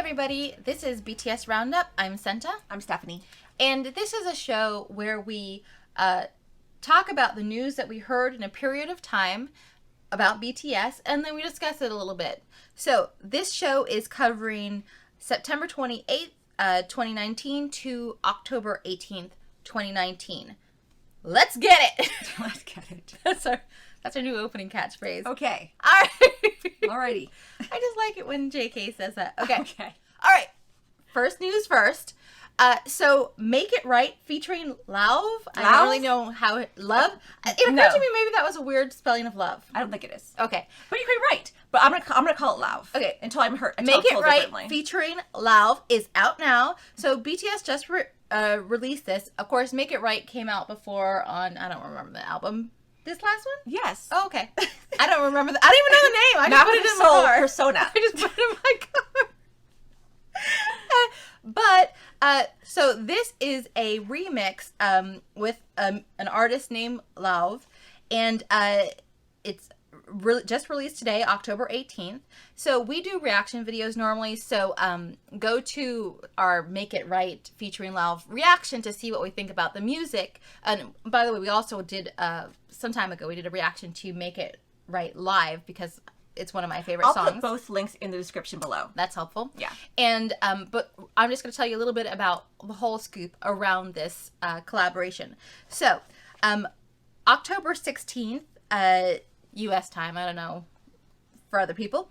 everybody. This is BTS Roundup. I'm Senta. I'm Stephanie. And this is a show where we talk about the news that we heard in a period of time about BTS, and then we discuss it a little bit. So this show is covering September 28th, 2019 to October 18th, 2019. Let's get it! Let's get it. That's our new opening catchphrase. Okay. All right. Alrighty. I just like it when JK says that. Okay. Okay. All right. First news first. So Make It Right featuring Lauv. I don't really know how love. It occurred to me maybe that was a weird spelling of love. I don't think it is. Okay. But you could be right. But I'm gonna call it Lauv. Okay. Until I'm hurt. Make It Right featuring Lauv is out now. So BTS just released this. Of course, Make It Right came out before on, I don't remember the album. This last one? Yes. Oh, okay. I don't remember I don't even know the name. I just put it in my car. Persona. I just put it in my car. But so this is a remix with an artist named Lauv, and it's just released today, October 18th. So we do reaction videos normally, so go to our Make It Right featuring Lauv reaction to see what we think about the music. And by the way, we also did some time ago, we did a reaction to Make It Right live because it's one of my favorite songs. I'll put both links in the description below. That's helpful. Yeah. And but I'm just going to tell you a little bit about the whole scoop around this collaboration. So October 16th, U.S. time, I don't know for other people,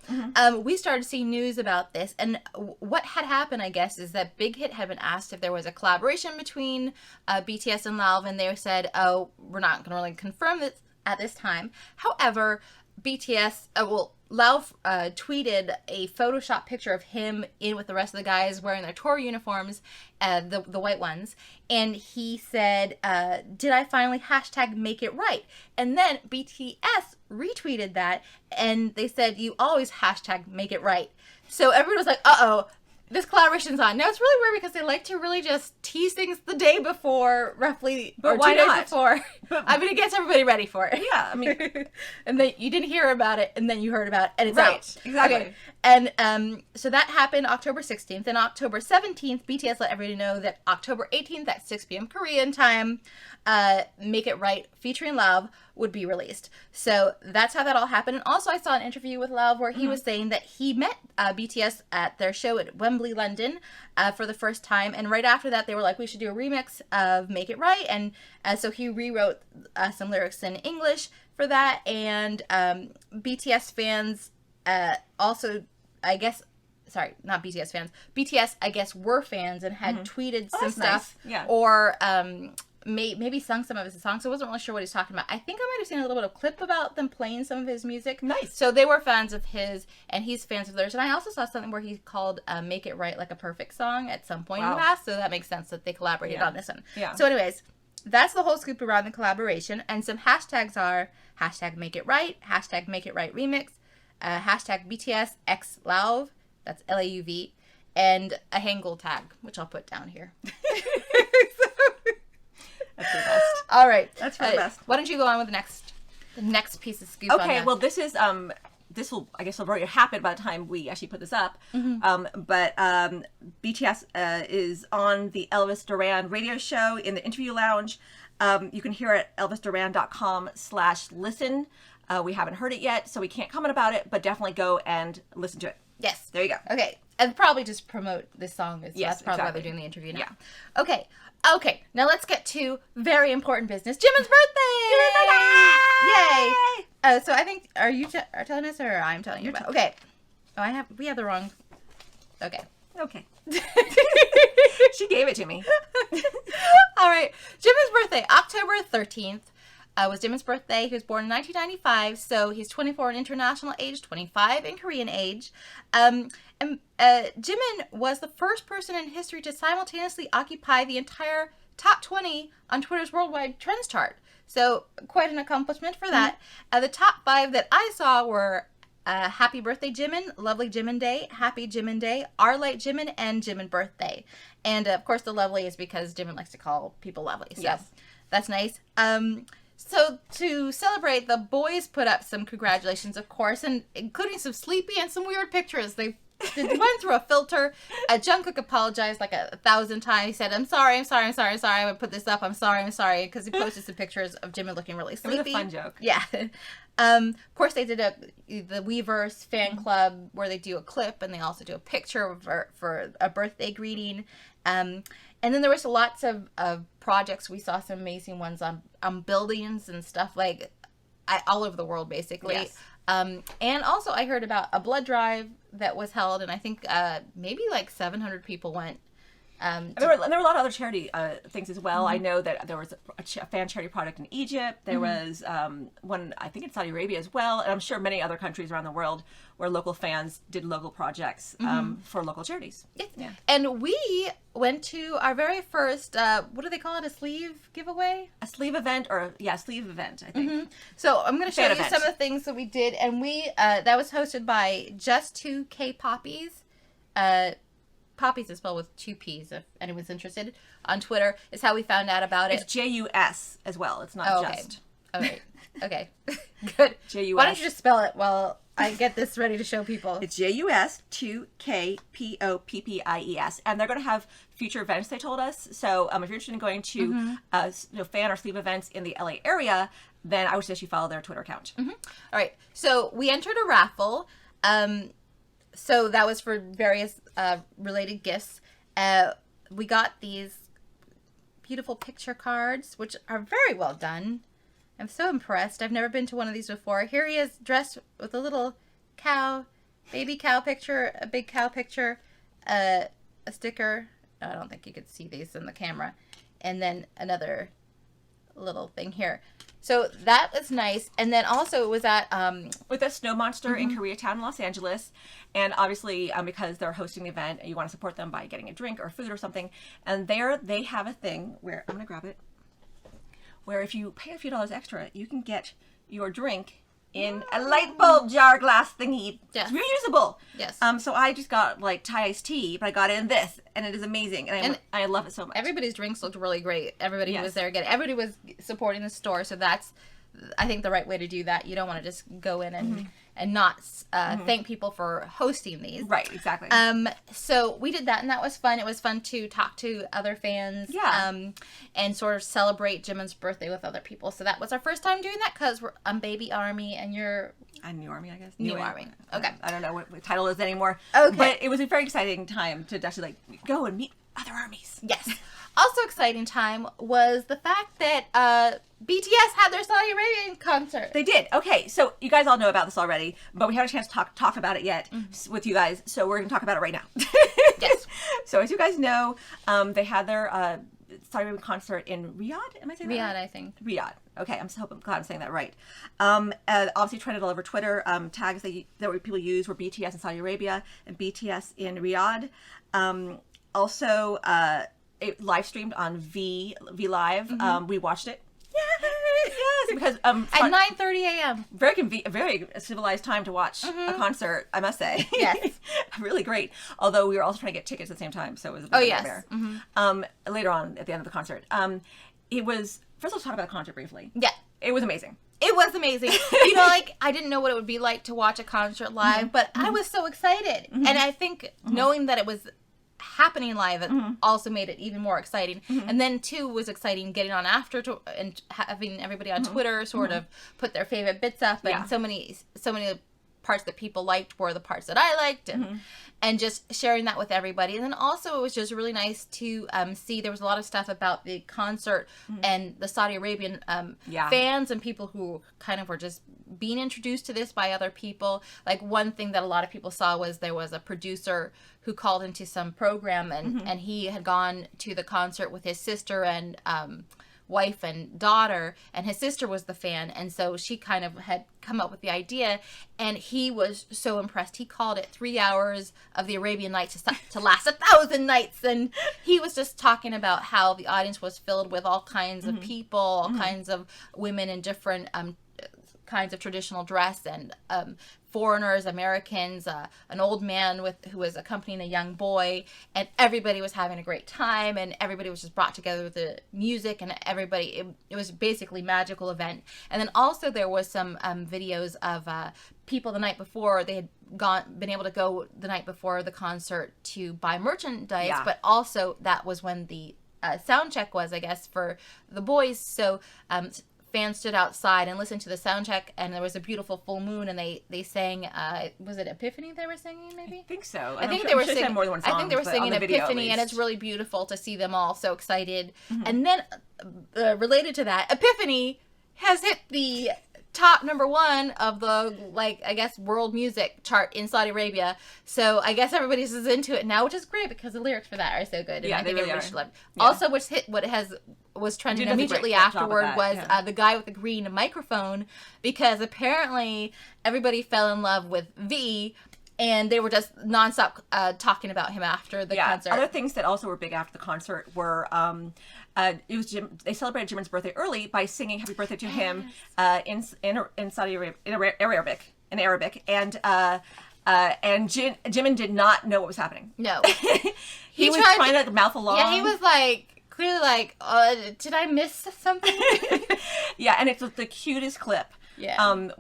we started seeing news about this. And what had happened, I guess, is that Big Hit had been asked if there was a collaboration between BTS and Lauv, and they said, oh, we're not going to really confirm this at this time. However, BTS, Lauv tweeted a Photoshop picture of him in with the rest of the guys wearing their tour uniforms, the white ones, and he said, did I finally hashtag make it right? And then BTS retweeted that, and they said, you always hashtag make it right. So everyone was like, uh-oh, this collaboration's on. Now, it's really weird because they like to really just tease things the day before, roughly, or 2 days before. I mean, it gets everybody ready for it. Yeah, I mean. And then you didn't hear about it, and then you heard about it, and it's right, out. Exactly. Okay. And so that happened October 16th. And October 17th, BTS let everybody know that October 18th at 6 p.m. Korean time, Make It Right featuring Lauv would be released. So that's how that all happened. And also I saw an interview with Lauv where he was saying that he met BTS at their show at Wembley, London for the first time. And right after that, they were like, we should do a remix of Make It Right. And so he rewrote some lyrics in English for that. And BTS fans also, I guess, sorry, not BTS fans. BTS, I guess, were fans and had tweeted some stuff. Nice. Yeah. Or maybe sung some of his songs. So I wasn't really sure what he's talking about. I think I might have seen a little bit of clip about them playing some of his music. Nice. So they were fans of his, and he's fans of theirs. And I also saw something where he called Make It Right Like a Perfect Song at some point in the past. So that makes sense that they collaborated on this one. Yeah. So anyways, that's the whole scoop around the collaboration. And some hashtags are hashtag Make It Right, hashtag Make It Right Remix, hashtag BTS X Lauv, that's Lauv, and a Hangul tag, which I'll put down here. That's the best. All right. That's for the best. Why don't you go on with the next piece of scoop? Okay, well, this is, this will, I guess, will already happen by the time we actually put this up. But BTS is on the Elvis Duran radio show in the interview lounge. You can hear it at elvisduran.com/listen. We haven't heard it yet, so we can't comment about it, but definitely go and listen to it. Yes. There you go. Okay. And probably just promote this song. That's probably why they're doing the interview now. Yeah. Okay. Now let's get to very important business. Jimin's birthday! Yay! So I think, are you are telling us or I'm telling you about? Okay. Oh, we have the wrong. Okay. She gave it to me. All right. Jimin's birthday, October 13th. Was Jimin's birthday. He was born in 1995, so he's 24 in international age, 25 in Korean age. And Jimin was the first person in history to simultaneously occupy the entire top 20 on Twitter's worldwide trends chart. So quite an accomplishment for that. The top 5 that I saw were Happy Birthday Jimin, Lovely Jimin Day, Happy Jimin Day, Our Late Jimin, and Jimin Birthday. And of course the lovely is because Jimin likes to call people lovely. So that's nice. So to celebrate, the boys put up some congratulations, of course, and including some sleepy and some weird pictures. They went through a filter. Jungkook apologized like 1,000 times. He said, I'm sorry. I would put this up. I'm sorry. Because he posted some pictures of Jimin looking really sleepy. It was a fun joke. Yeah. Of course, they did the Weverse fan club where they do a clip and they also do a picture for a birthday greeting. And then there was lots of projects. We saw some amazing ones on buildings and stuff like all over the world, basically. Yes. And also I heard about a blood drive that was held, and I think maybe like 700 people went. There were a lot of other charity things as well. I know that there was a fan charity project in Egypt. There was one, I think, in Saudi Arabia as well. And I'm sure many other countries around the world where local fans did local projects for local charities. Yes. Yeah. And we went to our very first, what do they call it, a sleeve giveaway? A sleeve event, sleeve event, I think. So I'm going to show you event. some of the things that we did. And we that was hosted by Just 2K Poppies. Poppies is spelled with 2 P's, if anyone's interested. On Twitter is how we found out about it. It's J-U-S as well. It's not okay. just. All right. Okay. Good. J-U-S. Why don't you just spell it while I get this ready to show people? It's J-U-S 2K-P-O-P-P-I-E-S. And they're going to have future events, they told us. So if you're interested in going to fan or sleeve events in the LA area, then I would suggest you follow their Twitter account. All right. So we entered a raffle. So that was for various related gifts. We got these beautiful picture cards, which are very well done. I'm so impressed. I've never been to one of these before. Here he is dressed with a little cow, baby cow picture, a big cow picture, a sticker. I don't think you could see these in the camera. And then another little thing here. So that was nice. And then also it was at with a snow monster in Koreatown, Los Angeles. And obviously because they're hosting the event, you want to support them by getting a drink or food or something. And there they have a thing where I'm going to grab it, where if you pay a few dollars extra, you can get your drink in a light bulb jar glass thingy. Yes. It's reusable. Yes. So I just got like Thai iced tea, but I got it in this, and it is amazing, and I love it so much. Everybody's drinks looked really great. Everybody who Yes. was there again. Everybody was supporting the store, so that's, I think, the right way to do that. You don't want to just go in and not thank people for hosting these. Right, exactly. So we did that, and that was fun. It was fun to talk to other fans. Yeah. And sort of celebrate Jimin's birthday with other people. So that was our first time doing that because I'm Baby Army and you're A New Army, I guess. New Army. Okay. I don't know what the title is anymore. Okay. But it was a very exciting time to actually go and meet other armies. Yes. Also exciting time was the fact that BTS had their Saudi Arabian concert. They did. Okay, so you guys all know about this already, but we haven't had a chance to talk about it yet with you guys, so we're going to talk about it right now. Yes. So as you guys know, they had their Saudi Arabian concert in Riyadh. Am I saying that Riyadh, right? I think. Riyadh. Okay, I'm glad I'm saying that right. Obviously trended all over Twitter. Tags that people used were BTS in Saudi Arabia and BTS in Riyadh. Also, it live streamed on V Live. We watched it. Yes, because At 9:30 a.m. very civilized time to watch a concert, I must say. Yes. Really great. Although we were also trying to get tickets at the same time, so it was a bit of a nightmare. Later on at the end of the concert, it was. First, let's talk about the concert briefly. Yeah. It was amazing. It was amazing. You know, like, I didn't know what it would be like to watch a concert live, but I was so excited. And I think knowing that it was happening live, it also made it even more exciting. And then, too, was exciting getting on after and having everybody on Twitter sort of put their favorite bits up. And so many parts that people liked were the parts that I liked, and just sharing that with everybody. And then also it was just really nice to see there was a lot of stuff about the concert and the Saudi Arabian fans and people who kind of were just being introduced to this by other people. Like, one thing that a lot of people saw was there was a producer who called into some program and he had gone to the concert with his sister and wife and daughter, and his sister was the fan, and so she kind of had come up with the idea, and he was so impressed. He called it 3 hours of the Arabian Nights to last 1,000 nights, and he was just talking about how the audience was filled with all kinds of people, all kinds of women in different kinds of traditional dress, and foreigners, Americans, an old man who was accompanying a young boy, and everybody was having a great time, and everybody was just brought together with the music, and everybody, it was basically a magical event. And then also there was some videos of people the night before. They had been able to go the night before the concert to buy merchandise, but also that was when the sound check was, I guess, for the boys. So fans stood outside and listened to the sound check, and there was a beautiful full moon, and they sang, was it Epiphany they were singing, maybe? I think so. I think they were singing more than one song. I think they were singing Epiphany, and it's really beautiful to see them all so excited. And then related to that, Epiphany has hit the top #1 of the, like, I guess, world music chart in Saudi Arabia. So I guess everybody's is into it now, which is great because the lyrics for that are so good. And Yeah, I think they really everybody are. should love it. Yeah. Also, was trending Dude does a immediately great job with afterward that, was yeah. the guy with the green microphone, because apparently everybody fell in love with V, and they were just nonstop talking about him after the concert. Other things that also were big after the concert were it was they celebrated Jimin's birthday early by singing "Happy Birthday" to him in Saudi Arabia in Arabic, and Jimin did not know what was happening. No, he was trying to mouth along. Yeah, he was like clearly like, did I miss something? Yeah, and it's the cutest clip. Yeah. And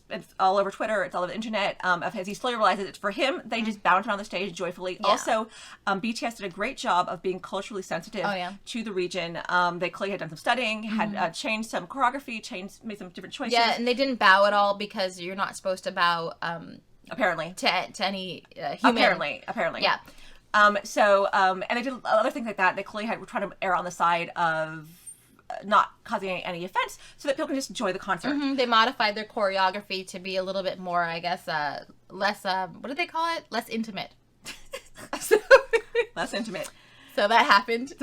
it's all over Twitter. It's all over the internet. As he slowly realizes it's for him, they just bounce around the stage joyfully. Yeah. Also, BTS did a great job of being culturally sensitive to the region. They clearly had done some studying, had changed some choreography, made some different choices. Yeah, and they didn't bow at all because you're not supposed to bow. Apparently. To any human. Apparently. Yeah. And they did other things like that. They clearly were trying to err on the side of not causing any offense, so that people can just enjoy the concert. They modified their choreography to be a little bit more, I guess, less, what did they call it? Less intimate. Less intimate. So that happened.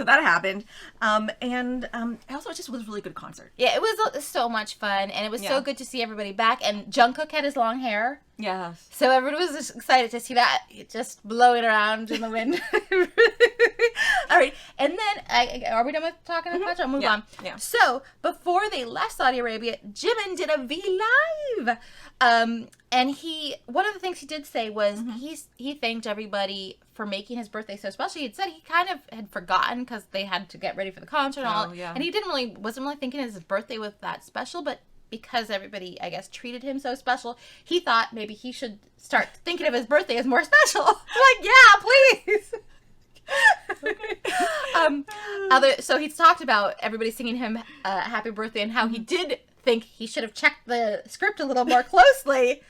And also it just was a really good concert. Yeah, it was so much fun, and it was so good to see everybody back. And Jungkook had his long hair. Yes. So everybody was just excited to see that just blowing around in the wind. All right, and then are we done with talking about I'll move on. Yeah. So before they left Saudi Arabia, Jimin did a V Live, and one of the things he did say was he thanked everybody for making his birthday so special. He had said he kind of had forgotten because they had to get ready for the concert and all, and he wasn't really thinking his birthday was that special, but because everybody, I guess, treated him so special, he thought maybe he should start thinking of his birthday as more special. Like, yeah, please. So he's talked about everybody singing him happy birthday, and how he did think he should have checked the script a little more closely.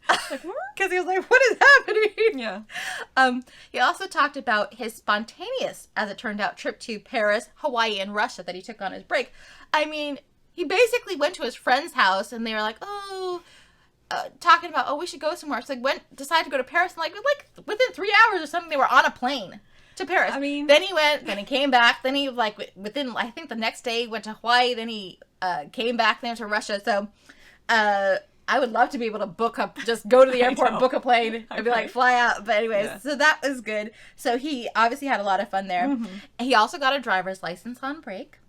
Because he was like, what is happening? Yeah. He also talked about his spontaneous, as it turned out, trip to Paris, Hawaii, and Russia that he took on his break. I mean, he basically went to his friend's house, and they were like, talking about, we should go somewhere. So decided to go to Paris, and like within 3 hours or something, they were on a plane to Paris. I mean, then he came back, then he within, I think the next day he went to Hawaii, then he came back then to Russia. So I would love to be able to just go to the airport, book a plane, and be like, fly out. But anyways, so that was good. So he obviously had a lot of fun there. And he also got a driver's license on break.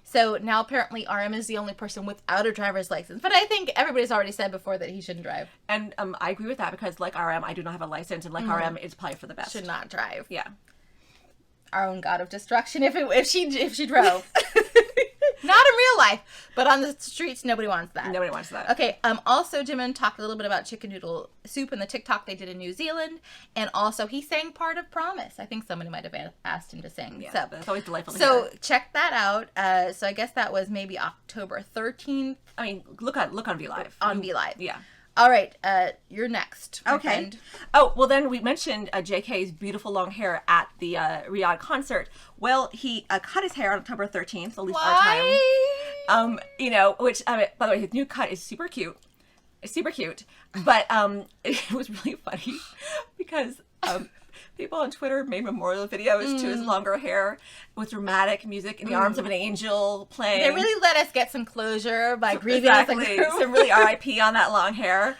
So now apparently RM is the only person without a driver's license. But I think everybody's already said before that he shouldn't drive. And I agree with that, because like RM, I do not have a license, and like RM, it's probably for the best. Should not drive. Yeah. Our own god of destruction if she drove. Not in real life, but on the streets, nobody wants that. Nobody wants that. Okay, also Jimin talked a little bit about chicken noodle soup and the TikTok they did in New Zealand, and also he sang part of Promise. I think somebody might have asked him to sing. Yeah, so that's always delightful to So hear. check that out. So I guess that was maybe October 13th. I mean, look on VLive. On VLive. Yeah. All right, you're next. Okay. Friend. Oh, well, then we mentioned JK's beautiful long hair at the Riyadh concert. Well, he cut his hair on October 13th, at least our time. Which, by the way, his new cut is super cute. It's super cute. But it was really funny because people on Twitter made memorial videos to his longer hair with dramatic music in the arms of an angel playing. They really let us get some closure by grieving us. Exactly. Some really RIP on that long hair.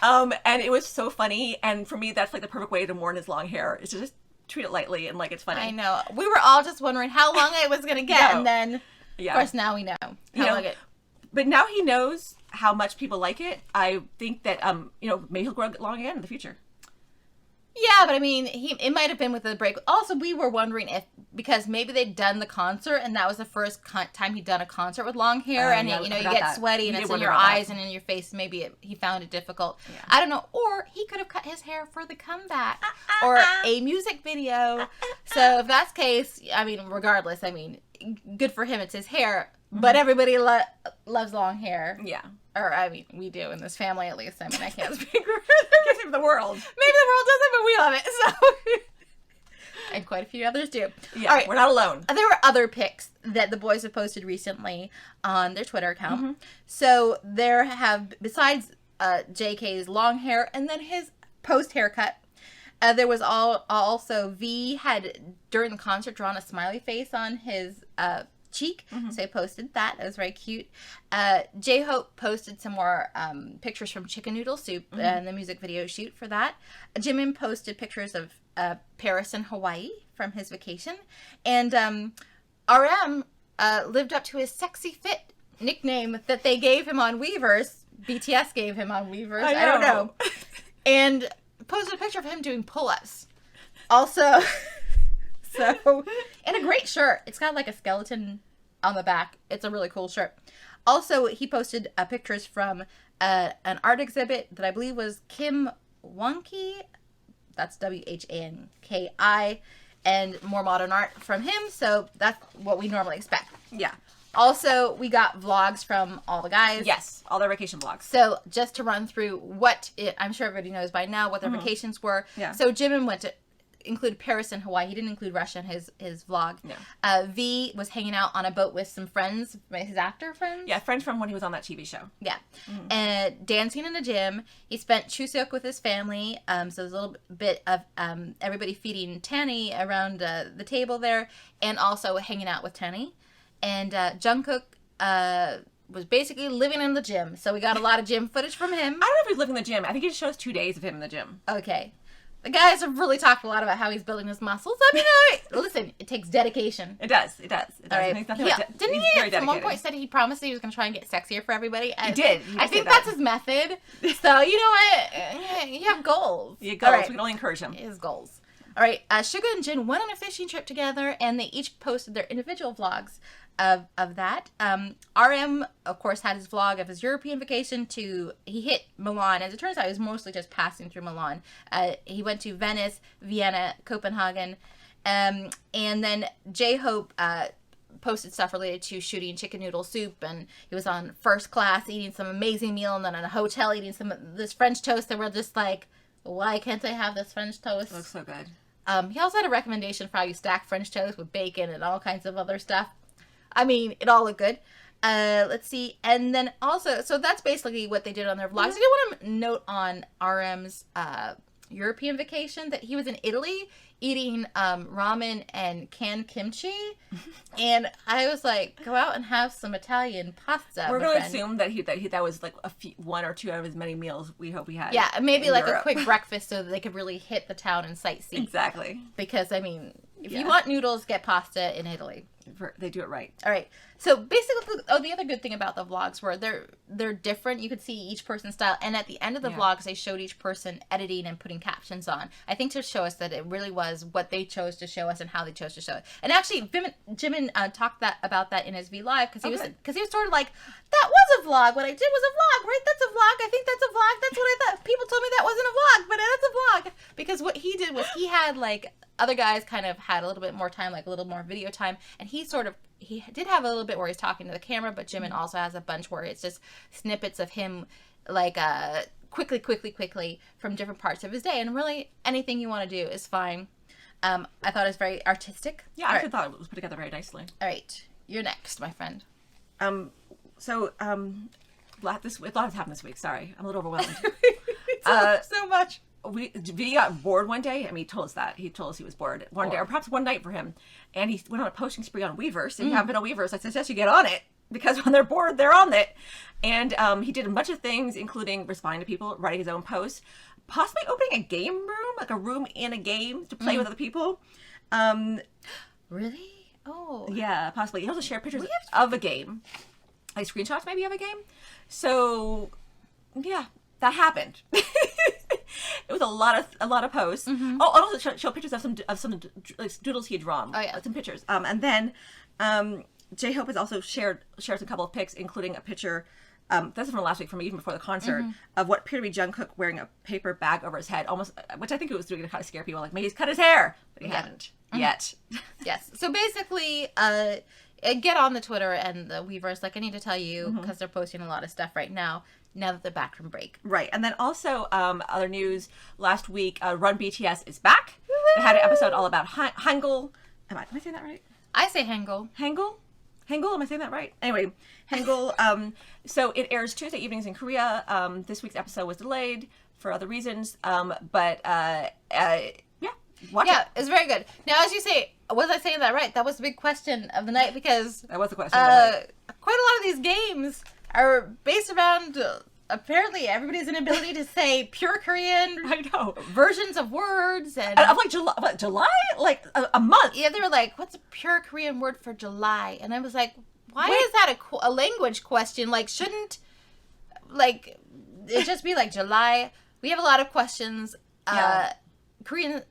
And it was so funny. And for me, that's like the perfect way to mourn his long hair, is to just treat it lightly and like it's funny. I know. We were all just wondering how long it was going to get. And then, of course, now we know how long it. But now he knows how much people like it, I think that maybe he'll grow long again in the future. Yeah, but I mean, it might have been with the break. Also, we were wondering if, because maybe they'd done the concert and that was the first time he'd done a concert with long hair, and you get sweaty and it's in your eyes and in your face. Maybe he found it difficult. Yeah. I don't know. Or he could have cut his hair for the comeback or a music video. So if that's the case, I mean, regardless, I mean, good for him. It's his hair. But everybody loves long hair. Yeah. Or, I mean, we do in this family, at least. I mean, I can't speak for the world. Maybe the world doesn't, but we love it. So, and quite a few others do. Yeah, all right. We're not alone. There were other pics that the boys have posted recently on their Twitter account. Mm-hmm. So there have, besides JK's long hair and then his post haircut, there was also V had, during the concert, drawn a smiley face on his cheek, so I posted that. It was very cute. J-Hope posted some more pictures from Chicken Noodle Soup and the music video shoot for that. Jimin posted pictures of Paris and Hawaii from his vacation, and RM lived up to his sexy fit nickname that they gave him on Weavers. BTS gave him on Weavers. I don't know. And posted a picture of him doing pull-ups. Also, so, and a great shirt. It's got like a skeleton on the back. It's a really cool shirt. Also, he posted pictures from an art exhibit that I believe was Kim Wonki. That's WHANKI. And more modern art from him. So that's what we normally expect. Yeah. Also, we got vlogs from all the guys. Yes, all their vacation vlogs. So just to run through I'm sure everybody knows by now what their vacations were. Yeah. So Jimin went to include Paris and Hawaii. He didn't include Russia in his vlog. No. V was hanging out on a boat with some friends, his actor friends. Yeah, friends from when he was on that TV show. Yeah. And dancing in the gym. He spent Chuseok with his family. So there's a little bit of everybody feeding Tanny around the table there, and also hanging out with Tanny. And Jungkook was basically living in the gym. So we got a lot of gym footage from him. I don't know if he's living in the gym. I think he just shows 2 days of him in the gym. Okay. The guys have really talked a lot about how he's building his muscles. I mean, listen, it takes dedication. It does. All right. Didn't he at one point said he promised that he was going to try and get sexier for everybody? He did. I think that's his method. So, you know what? You have goals. You have goals. Right. We can only encourage him. His goals. All right. Suga and Jin went on a fishing trip together, and they each posted their individual vlogs of that. RM, of course, had his vlog of his European vacation he hit Milan. As it turns out, he was mostly just passing through Milan. He went to Venice, Vienna, Copenhagen, and then J-Hope posted stuff related to shooting Chicken Noodle Soup, and he was on first class eating some amazing meal, and then in a hotel eating this French toast that we're just like, why can't I have this French toast? It looks so good. He also had a recommendation for how you stack French toast with bacon and all kinds of other stuff. I mean, it all looked good. Let's see. And then also, so that's basically what they did on their vlogs. I did want to note on RM's European vacation that he was in Italy eating ramen and canned kimchi. And I was like, go out and have some Italian pasta. We're going to assume that was like one or two out of his many meals we hope he had. Yeah, maybe like Europe. A quick breakfast so that they could really hit the town and sightsee. Exactly. Because, I mean, if you want noodles, get pasta in Italy. They do it right. All right. So basically, the other good thing about the vlogs were they're different. You could see each person's style, and at the end of the vlogs, they showed each person editing and putting captions on. I think to show us that it really was what they chose to show us and how they chose to show it. And actually, Jimin talked about that in his V Live because he was sort of like, that was a vlog. What I did was a vlog, right? That's a vlog. I think that's a vlog. That's what I thought. People told me that wasn't a vlog, but that's a vlog. Because what he did was he had like other guys kind of had a little bit more time, like a little more video time, and he did have a little bit where he's talking to the camera, but Jimin also has a bunch where it's just snippets of him like quickly from different parts of his day, and really anything you want to do is fine. I thought it was very artistic. Yeah, I thought it was put together very nicely. All right, you're next, my friend. So a lot has happened this week. Sorry, I'm a little overwhelmed. So much. V got bored one day. I mean, he told us that. He told us he was bored one day, or perhaps one night for him. And he went on a posting spree on Weverse. And you haven't been on Weverse, I suggest you get on it. Because when they're bored, they're on it. And he did a bunch of things, including responding to people, writing his own posts, possibly opening a game room, like a room in a game to play with other people. Really? Oh. Yeah, possibly. He also shared pictures of a game. like screenshots maybe of a game. So yeah, that happened. It was a lot of posts. Oh, and also show pictures of some like, doodles he had drawn. Oh yeah, some pictures. And then J-Hope has also shared a couple of pics, including a picture. This is from last week, from even before the concert, of what appeared to be Jungkook wearing a paper bag over his head, almost, which I think it was doing to kind of scare people, like maybe he's cut his hair, but he hadn't yet. Yes. So basically, get on the Twitter and the Weverse. Like I need to tell you, because they're posting a lot of stuff right now. Now that they're back from break. Right. And then also, other news, last week, Run BTS is back. They had an episode all about Hangul. Am I saying that right? I say Hangul. Hangul? Am I saying that right? Anyway, Hangul. So it airs Tuesday evenings in Korea. This week's episode was delayed for other reasons. But watch it. It's very good. Now, as you say, was I saying that right? That was the big question of the night, because that was the question of the night. Quite a lot of these games are based around apparently everybody's inability to say pure Korean versions of words. And I'm like, July? Like a month. Yeah, they were like, what's a pure Korean word for July? And I was like, why is that a language question? Like, shouldn't, like, it just be like July? We have a lot of questions. Korean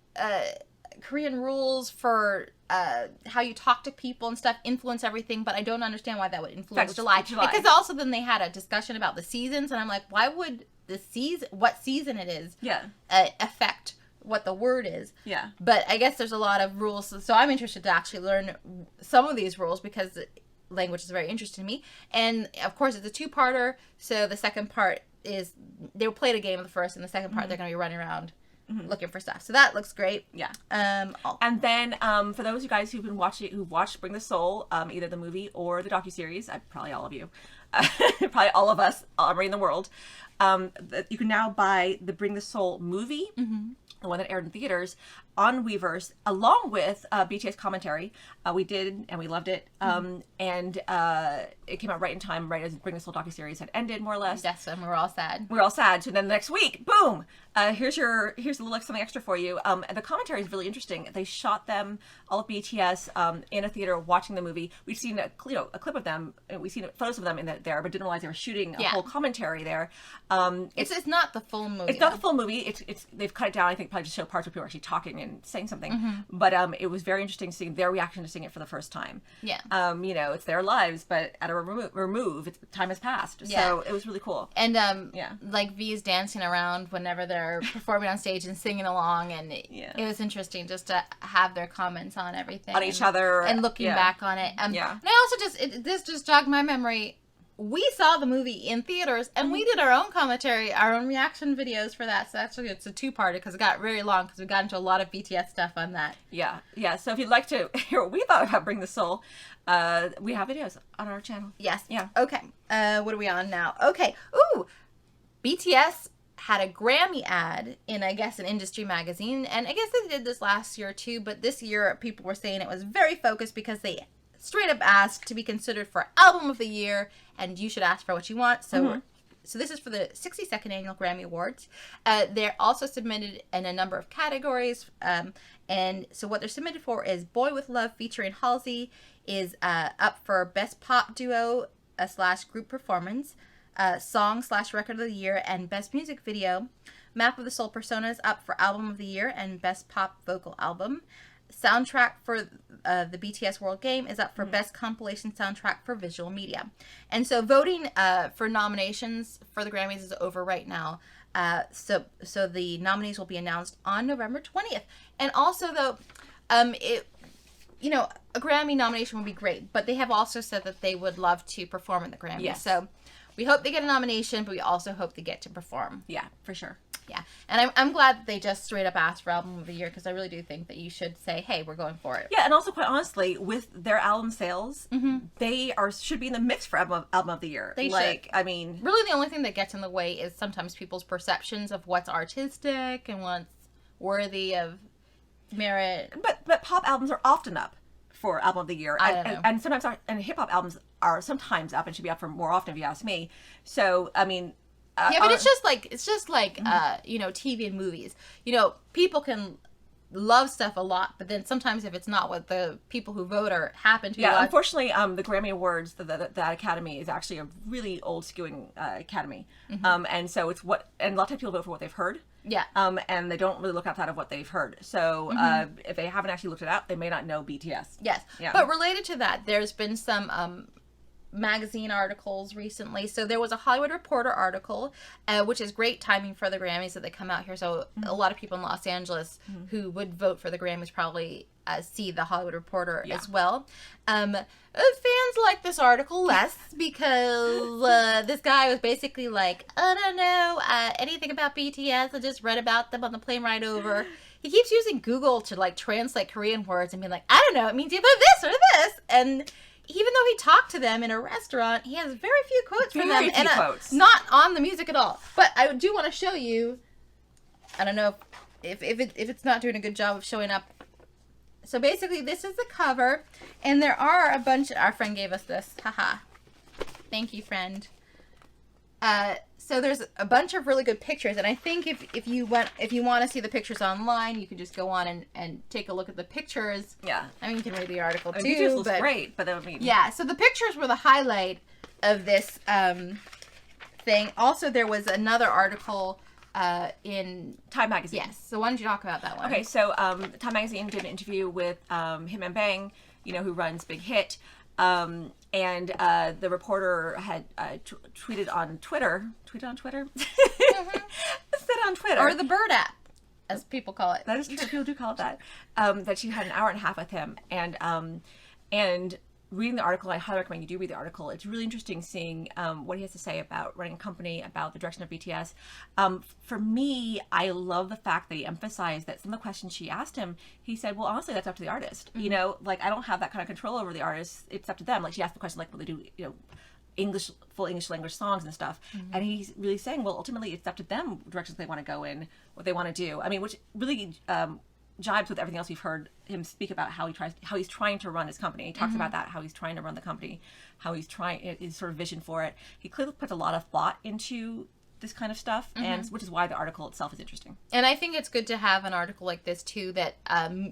rules for how you talk to people and stuff influence everything, but I don't understand why that would influence July. Because also then they had a discussion about the seasons, and I'm like, why would what season it is affect what the word is? Yeah. But I guess there's a lot of rules, so I'm interested to actually learn some of these rules, because language is very interesting to me. And of course it's a two-parter, so the second part is they played a game of the first, and the second part they're going to be running around looking for stuff. So that looks great. Yeah. And then for those of you guys who watched Bring the Soul, either the movie or the docuseries, probably all of you, probably all of us around the world, you can now buy the Bring the Soul movie, the one that aired in theaters, on Weverse, along with BTS commentary. We did, and we loved it. And it came out right in time, right as Bring the Soul docuseries had ended, more or less. Yes, and we were all sad. So then the next week, boom! Here's a little something extra for you. And the commentary is really interesting. They shot them, all of BTS, in a theater watching the movie. We've seen a clip of them. We've seen photos of them there, but didn't realize they were shooting a whole commentary there. It's not the full movie. It's not the full movie. It's they've cut it down. I think probably to show parts where people are actually talking and saying something. But it was very interesting seeing their reaction to seeing it for the first time. Yeah. It's their lives, but at a remove, time has passed. Yeah. So it was really cool. And like V is dancing around whenever they're performing on stage and singing along, and it was interesting just to have their comments on everything, on each other, and looking back on it. And I also this just jogged my memory. We saw the movie in theaters, and we did our own commentary, our own reaction videos for that. So actually, it's a two-parter, because it got very long, because we got into a lot of BTS stuff on that. Yeah. So if you'd like to hear what we thought about Bring the Soul, we have videos on our channel. Yes. Yeah. Okay. What are we on now? Okay. Ooh, BTS had a Grammy ad in, I guess, an industry magazine, and I guess they did this last year too, but this year people were saying it was very focused, because they straight up asked to be considered for Album of the Year, and you should ask for what you want. So so this is for the 62nd Annual Grammy Awards. They're also submitted in a number of categories, and so what they're submitted for is Boy With Love featuring Halsey is up for Best Pop Duo / Group Performance, Song / Record of the Year, and Best Music Video. Map of the Soul Persona is up for Album of the Year and Best Pop Vocal Album. Soundtrack for the BTS World Game is up for Best Compilation Soundtrack for Visual Media. And so voting for nominations for the Grammys is over right now. So the nominees will be announced on November 20th. And also, though, a Grammy nomination would be great, but they have also said that they would love to perform at the Grammys. Yes. So we hope they get a nomination, but we also hope they get to perform. Yeah, for sure. Yeah, and I'm glad that they just straight up asked for Album of the Year, because I really do think that you should say, hey, we're going for it. Yeah, and also, quite honestly, with their album sales, they should be in the mix for album of the Year. They should. I mean, really, the only thing that gets in the way is sometimes people's perceptions of what's artistic and what's worthy of merit. But pop albums are often up for Album of the Year, and sometimes hip hop albums are sometimes up and should be up for more often, if you ask me. So, I mean. Yeah, but it's just like TV and movies. People can love stuff a lot, but then sometimes if it's not what the people who vote are happen to Yeah, watch. unfortunately, the Grammy Awards, that academy is actually a really old skewing academy, and so it's and a lot of times people vote for what they've heard. Yeah. And they don't really look outside of what they've heard. So if they haven't actually looked it up, they may not know BTS. Yes. Yeah. But related to that, there's been some magazine articles recently. So there was a Hollywood Reporter article, which is great timing for the Grammys that they come out here. So a lot of people in Los Angeles who would vote for the Grammys probably see the Hollywood Reporter as well. Fans like this article less because this guy was basically like, I don't know anything about BTS. I just read about them on the plane ride over. He keeps using Google to like translate Korean words and be like, I don't know, it means either this or this. And even though he talked to them in a restaurant, he has very few quotes from them. Few quotes. Not on the music at all. But I do want to show you, I don't know if it's not doing a good job of showing up. So basically, this is the cover, and there are a bunch. Our friend gave us this. Haha. Thank you, friend. So there's a bunch of really good pictures, and I think if you want to see the pictures online, you can just go on and take a look at the pictures. Yeah. I mean, you can read the article too. BTS looks great, but I mean. Yeah. So the pictures were the highlight of this thing. Also, there was another article. In Time Magazine. Yes. So why don't you talk about that one? Okay, so Time Magazine did an interview with him and Bang, who runs Big Hit, and the reporter had tweeted on Twitter. Tweeted on Twitter? Said on Twitter. Or the Bird app, as people call it. That is true. People do call it that. That she had an hour and a half with him, and reading the article, I highly recommend you do read the article. It's really interesting seeing what he has to say about running a company, about the direction of BTS. For me, I love the fact that he emphasized that some of the questions she asked him, he said, well, honestly, that's up to the artist. Like, I don't have that kind of control over the artist. It's up to them. Like, she asked the question, like, will they do, full English language songs and stuff. And he's really saying, well, ultimately, it's up to them what directions they want to go in, what they want to do. I mean, which really jibes with everything else we've heard him speak about how he's trying to run his company. He talks about that, how he's trying to run the company, how he's trying his sort of vision for it. He clearly puts a lot of thought into this kind of stuff, and which is why the article itself is interesting. And I think it's good to have an article like this too that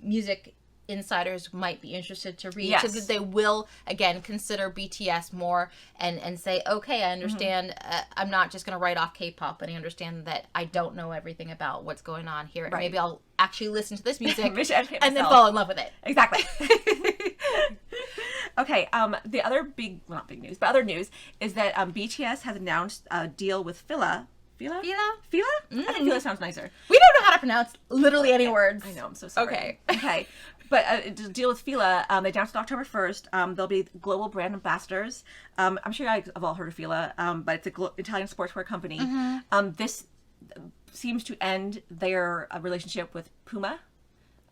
music insiders might be interested to read, so that they will again consider BTS more and say, okay, I understand. I'm not just going to write off K-pop, but I understand that I don't know everything about what's going on here. Right. Maybe I'll actually listen to this music and then fall in love with it. Exactly. Okay. The other not big news, but other news is that BTS has announced a deal with Fila. Fila? I think Fila sounds nicer. We don't know how to pronounce literally any words. I know. I'm so sorry. Okay. But to deal with Fila, they announced October 1st. They'll be global brand ambassadors. I'm sure you guys have all heard of Fila, but it's an Italian sportswear company. This seems to end their relationship with Puma.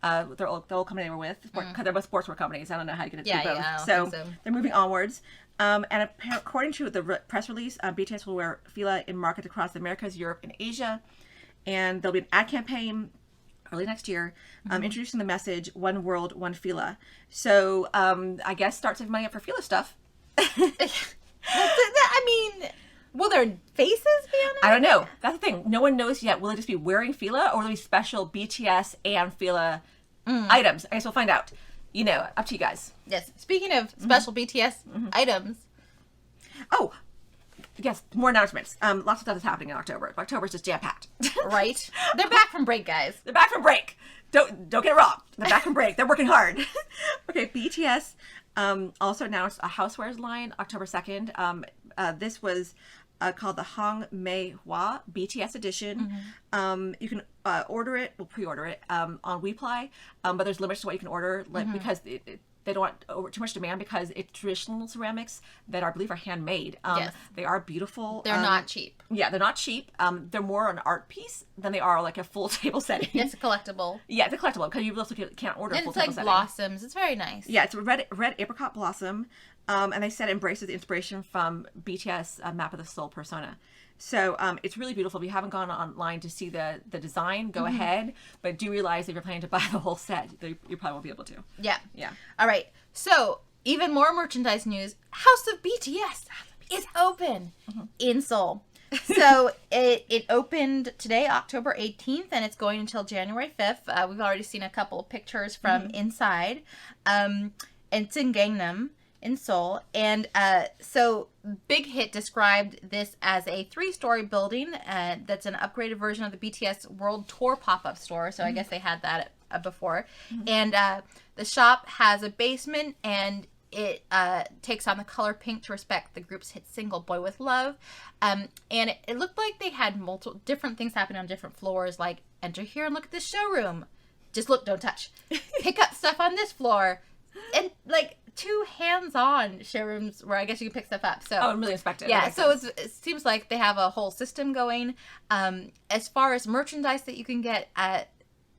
The old company they were with, because they're both sportswear companies. I don't know how you get it through both. Yeah, So they're moving onwards. And according to the press release, BTS will wear Fila in markets across the Americas, Europe, and Asia. And there'll be an ad campaign early next year, introducing the message, one world, one Fila. So I guess start saving money up for Fila stuff. I mean, will their faces be on it? I don't know. That's the thing. No one knows yet. Will they just be wearing Fila, or will there be special BTS and Fila items? I guess we'll find out. Up to you guys. Yes. Speaking of special BTS items. Oh, yes, more announcements. Lots of stuff is happening in October. October's just jam-packed. Right. They're back from break, guys. They're back from break. Don't get it wrong. They're back from break. They're working hard. Okay, BTS also announced a housewares line October 2nd. This was called the Hong Mei Hua BTS edition. You can order it, pre-order it on WePly, but there's limits to what you can order, because they don't want too much demand, because it's traditional ceramics that I believe are handmade. Yes. They are beautiful. They're not cheap. Yeah, they're not cheap. They're more an art piece than they are like a full table setting. It's a collectible. Yeah, it's a collectible, because you also can't order a full table setting. And it's like blossoms. It's very nice. Yeah, it's a red apricot blossom. And they said embraces the inspiration from BTS Map of the Soul persona. So it's really beautiful. If you haven't gone online to see the design, go ahead. But do realize if you're planning to buy the whole set, you probably won't be able to. Yeah. Yeah. All right. So even more merchandise news. House of BTS is open in Seoul. So it opened today, October 18th, and it's going until January 5th. We've already seen a couple of pictures from inside. And it's in Gangnam, in Seoul. And so Big Hit described this as a 3-story building that's an upgraded version of the BTS World Tour pop-up store. So I guess they had that before. And the shop has a basement, and it takes on the color pink to respect the group's hit single Boy With Love. And it looked like they had multiple different things happening on different floors, like enter here and look at this showroom. Just look, don't touch. Pick up stuff on this floor. And like 2 hands-on showrooms where I guess you can pick stuff up. So I'm really inspected. Yeah, so it seems like they have a whole system going. As far as merchandise that you can get,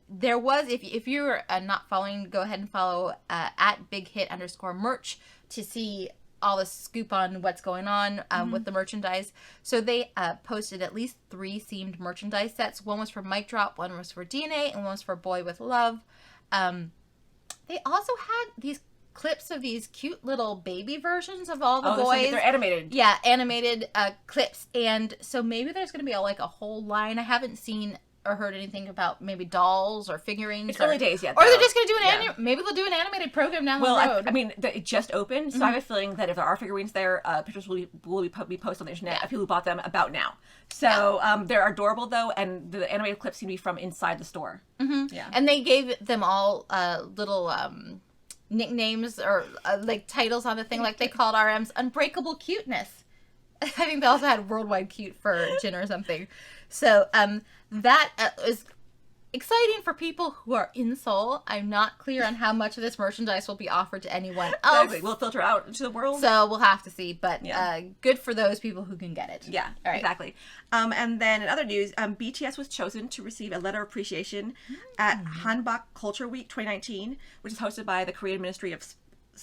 there was, if you're not following, go ahead and follow at BigHit_merch to see all the scoop on what's going on with the merchandise. So they posted at least 3 themed merchandise sets. One was for Mic Drop, one was for DNA, and one was for Boy With Love. They also had these clips of these cute little baby versions of all the boys. They're animated. Yeah, animated clips. And so maybe there's going to be a whole line. I haven't seen or heard anything about maybe dolls or figurines. It's early days yet. Or they're just going to do maybe they'll do an animated program down the road. I mean, it just opened, so I have a feeling that if there are figurines there, pictures will be posted on the internet of people who bought them about now. So they're adorable, though, and the animated clips seem to be from inside the store. Yeah. And they gave them all little nicknames or like titles on the thing, like they called RM's Unbreakable Cuteness. I think they also had Worldwide Cute for Jin or something. So that is exciting for people who are in Seoul. I'm not clear on how much of this merchandise will be offered to anyone else. Exactly. Will it filter out into the world? So we'll have to see. But good for those people who can get it. Yeah, all right. Exactly. And then in other news, BTS was chosen to receive a letter of appreciation at Hanbok Culture Week 2019, which is hosted by the Korean Ministry of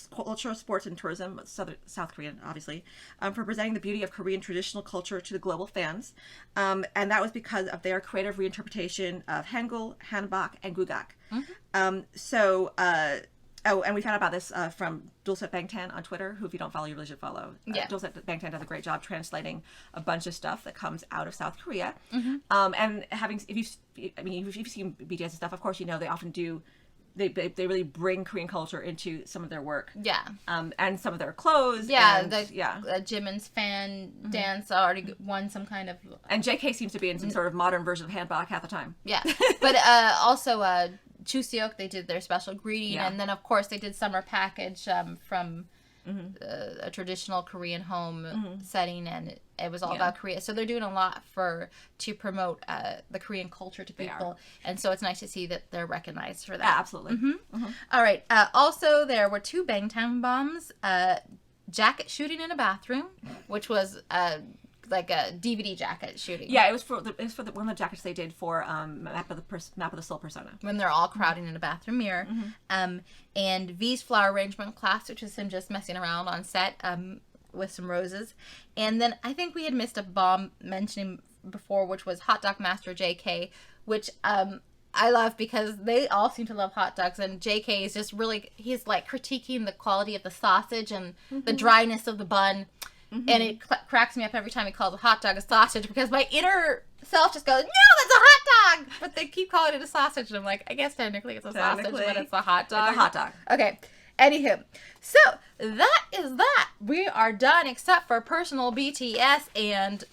Culture, Sports, and Tourism, South Korean, obviously, for presenting the beauty of Korean traditional culture to the global fans. And that was because of their creative reinterpretation of Hangul, Hanbok, and Gugak. And we found out about this from Dulcet Bangtan on Twitter, who, if you don't follow, you really should follow. Dulcet Bangtan does a great job translating a bunch of stuff that comes out of South Korea. And if you've seen BTS stuff, of course, you know they often do. They really bring Korean culture into some of their work. Yeah. And some of their clothes. Yeah. Jimin's fan dance already won some kind of. And JK seems to be in some sort of modern version of Hanbok half the time. Yeah. But also Chuseok, they did their special greeting, and then of course they did summer package from a traditional Korean home setting, and it was all about Korea. So they're doing a lot to promote the Korean culture to people, and so it's nice to see that they're recognized for that. Yeah, absolutely. All right. Also, there were 2 Bangtan bombs. Jacket shooting in a bathroom, which was like a DVD jacket shooting. Yeah, it was for one of the jackets they did for Map of the Soul Persona. When they're all crowding in a bathroom mirror. And V's flower arrangement class, which is him just messing around on set with some roses. And then I think we had missed a bomb mentioning before, which was Hot Dog Master JK, which I love because they all seem to love hot dogs, and JK is just he's like critiquing the quality of the sausage and the dryness of the bun. And it cracks me up every time he calls a hot dog a sausage, because my inner self just goes, no, that's a hot dog! But they keep calling it a sausage, and I'm like, I guess technically it's a sausage, but it's a hot dog. It's a hot dog. Okay. Anywho, so that is that. We are done except for personal BTS and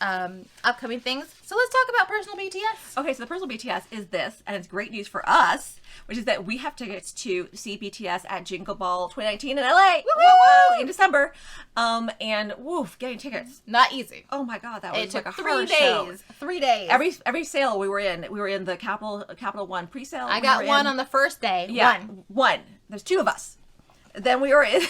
upcoming things. So let's talk about personal BTS. Okay, so the personal BTS is this, and it's great news for us, which is that we have tickets to see BTS at Jingle Ball 2019 in LA. Woo-woo! In December. And getting tickets. Not easy. Oh my God, that was it took like a 3 hard days. show. 3 days. Every sale we were in the Capital One pre-sale. I got one on the first day. Yeah, one. There's 2 of us. Then we were in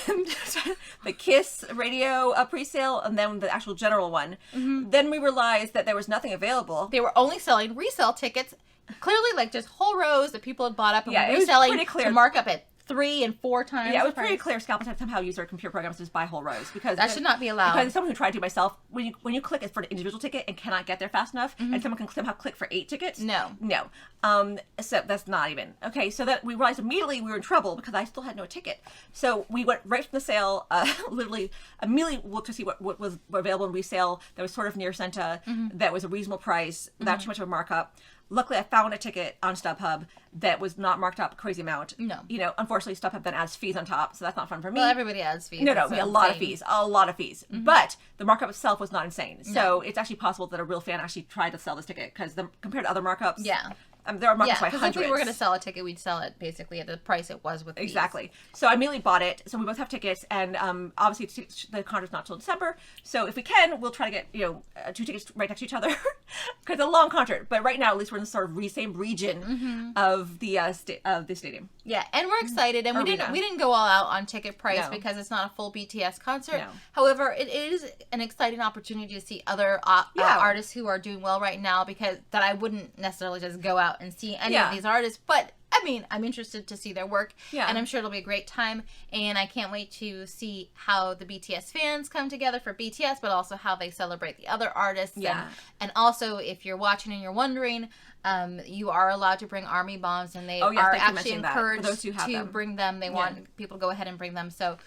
the Kiss radio pre-sale, and then the actual general one. Then we realized that there was nothing available. They were only selling resale tickets, clearly like just whole rows that people had bought up and were reselling to mark up at 3 and 4 times. Yeah, it was price. pretty clear scalpers had somehow used their computer programs to just buy whole rows because That should not be allowed. Because as someone who tried to myself, when you click it for an individual ticket and cannot get there fast enough, and someone can somehow click for 8 tickets. No. So that's not even okay. So that we realized immediately we were in trouble because I still had no ticket. So we went right from the sale, literally immediately looked to see what was available in resale that was sort of near Senta, that was a reasonable price, without too much of a markup. Luckily, I found a ticket on StubHub that was not marked up a crazy amount. No. Unfortunately, StubHub then adds fees on top, so that's not fun for me. Well, everybody adds fees. No, That's a lot of fees. But the markup itself was not insane. So it's actually possible that a real fan actually tried to sell this ticket because compared to other markups, Yeah. there are markups by because hundreds. if we were going to sell a ticket, we'd sell it basically at the price it was with fees. Exactly. So I immediately bought it. So we both have tickets, and obviously the concert's not till December. So if we can, we'll try to get 2 tickets right next to each other because it's a long concert. But right now, at least we're in the sort of same region of the stadium. Yeah, and we're excited, and we didn't go all out on ticket price because it's not a full BTS concert. No. However, it is an exciting opportunity to see other artists who are doing well right now because that I wouldn't necessarily just go out and see any of these artists, but I mean, I'm interested to see their work, and I'm sure it'll be a great time, and I can't wait to see how the BTS fans come together for BTS, but also how they celebrate the other artists, and also, if you're watching and you're wondering, you are allowed to bring army bombs, and they are actually encouraged to bring them. They want people to go ahead and bring them, so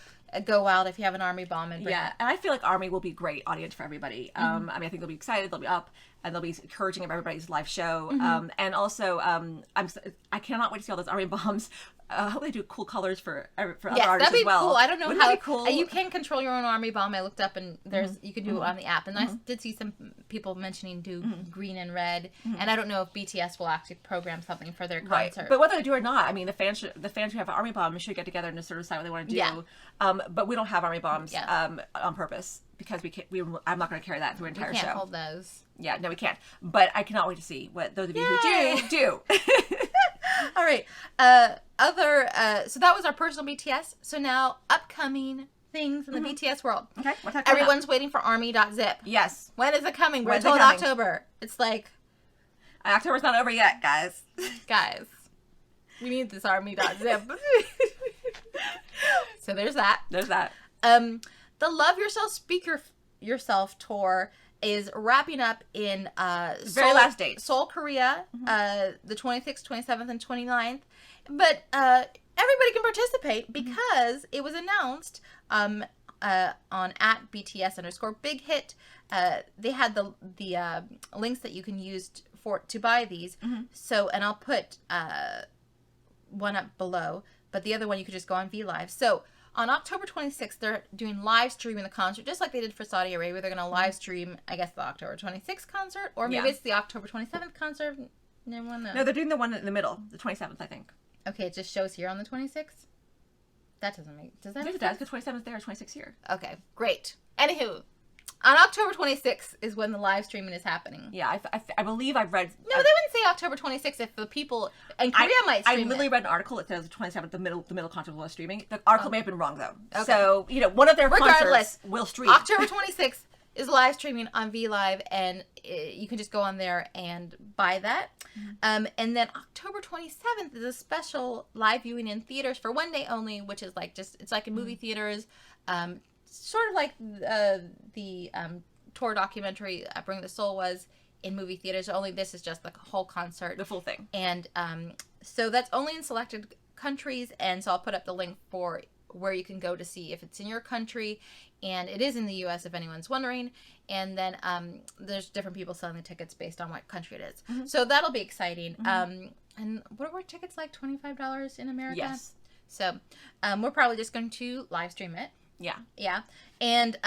go out if you have an army bomb and bring it. And I feel like Army will be a great audience for everybody. I mean, I think they'll be excited, they'll be up, and they'll be encouraging everybody's live show. And also, I cannot wait to see all those Army bombs. I hope they do cool colors for other artists that'd be as well. cool. I don't know Wouldn't that be cool? You can control your own army bomb. I looked up and you can do it on the app. And I did see some people mentioning do green and red. And I don't know if BTS will actually program something for their concert. Right. But whether they do or not, I mean, the fans who have an army bomb should get together and just sort of decide what they want to do. Yeah. But we don't have army bombs on purpose because I'm not going to carry that through an entire we can't show. Hold those. Yeah, no, we can't. But I cannot wait to see what those of you who do. All right. So that was our personal BTS. So now upcoming things in the BTS world. Okay. What's that Everyone's waiting for army.zip. Yes. When is it coming? We're told October. It's like October's not over yet, guys. Guys, we need this army.zip. So there's that. The Love Yourself Speak Yourself tour is wrapping up in very last date. Seoul, Korea, the 26th, 27th, and 29th. But everybody can participate because it was announced on at BTS_Big Hit. They had the links that you can use to buy these. So, and I'll put one up below, but the other one you could just go on VLive. So on October 26th, they're doing live streaming the concert, just like they did for Saudi Arabia. They're going to live stream, I guess, the October 26th concert, or maybe it's the October 27th concert. No one knows. No, they're doing the one in the middle, the 27th, I think. Okay, it just shows here on the 26th? That doesn't make... Does that make sense? Because 27th there, 26th here. Okay, great. Anywho, on October 26th is when the live streaming is happening. Yeah, I believe I've read... No, they wouldn't say October 26th if the people in Korea might stream I literally read an article that says the 27th, the middle concert was streaming. The article may have been wrong, though. Okay. So, one of their concerts will stream. October 26th is live streaming on VLive, and you can just go on there and buy that. And then October 27th is a special live viewing in theaters for one day only, which is like it's like in movie theaters, sort of like the tour documentary Bring the Soul was in movie theaters, only this is just the whole concert. The full thing. And so that's only in selected countries, and so I'll put up the link for where you can go to see if it's in your country, and it is in the US if anyone's wondering. And then there's different people selling the tickets based on what country it is. So that'll be exciting. And what were tickets like, $25 in America? Yes. So we're probably just going to live stream it. Yeah. And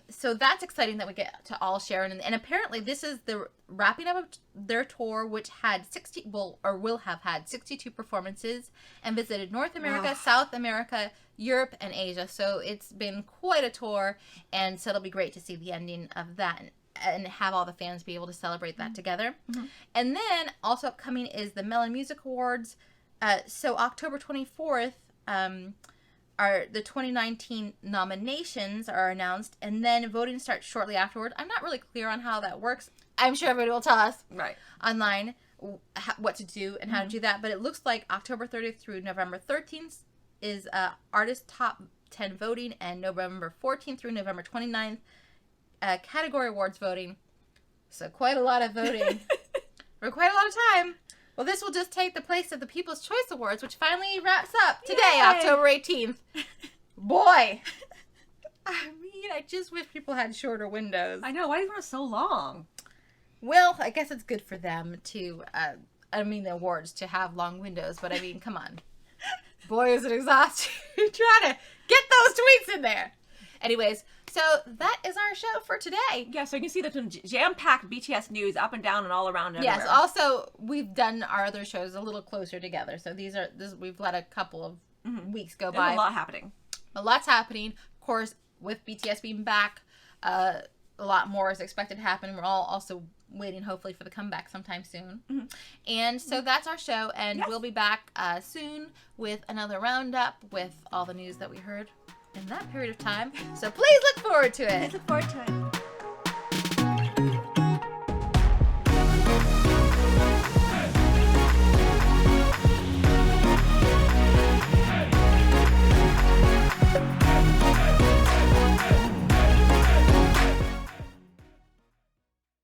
so that's exciting that we get to all share. And apparently this is the wrapping up of their tour, which had will have had 62 performances and visited North America, South America, Europe, and Asia. So it's been quite a tour, and so it'll be great to see the ending of that and have all the fans be able to celebrate that together. And then also upcoming is the Melon Music Awards. So October 24th, the 2019 nominations are announced, and then voting starts shortly afterward. I'm not really clear on how that works. I'm sure everybody will tell us online what to do and how to do that, but it looks like October 30th through November 13th is Artist Top 10 voting, and November 14th through November 29th, category awards voting. So quite a lot of voting for quite a lot of time. Well, this will just take the place of the People's Choice Awards, which finally wraps up today, Yay! October 18th. Boy! I mean, I just wish people had shorter windows. I know. Why do you want it so long? Well, I guess it's good for them to, the awards to have long windows, but I mean, come on. Boy, is it exhausting trying to get those tweets in there. Anyways, so that is our show for today. Yeah, so you can see the jam-packed BTS news up and down and all around everywhere. Yes, also, we've done our other shows a little closer together. So we've let a couple of weeks go by. There's a lot happening. A lot's happening. Of course, with BTS being back, a lot more is expected to happen. We're all also waiting, hopefully, for the comeback sometime soon. Mm-hmm. And so that's our show, and we'll be back soon with another roundup with all the news that we heard in that period of time. So please look forward to it. Please look forward to it.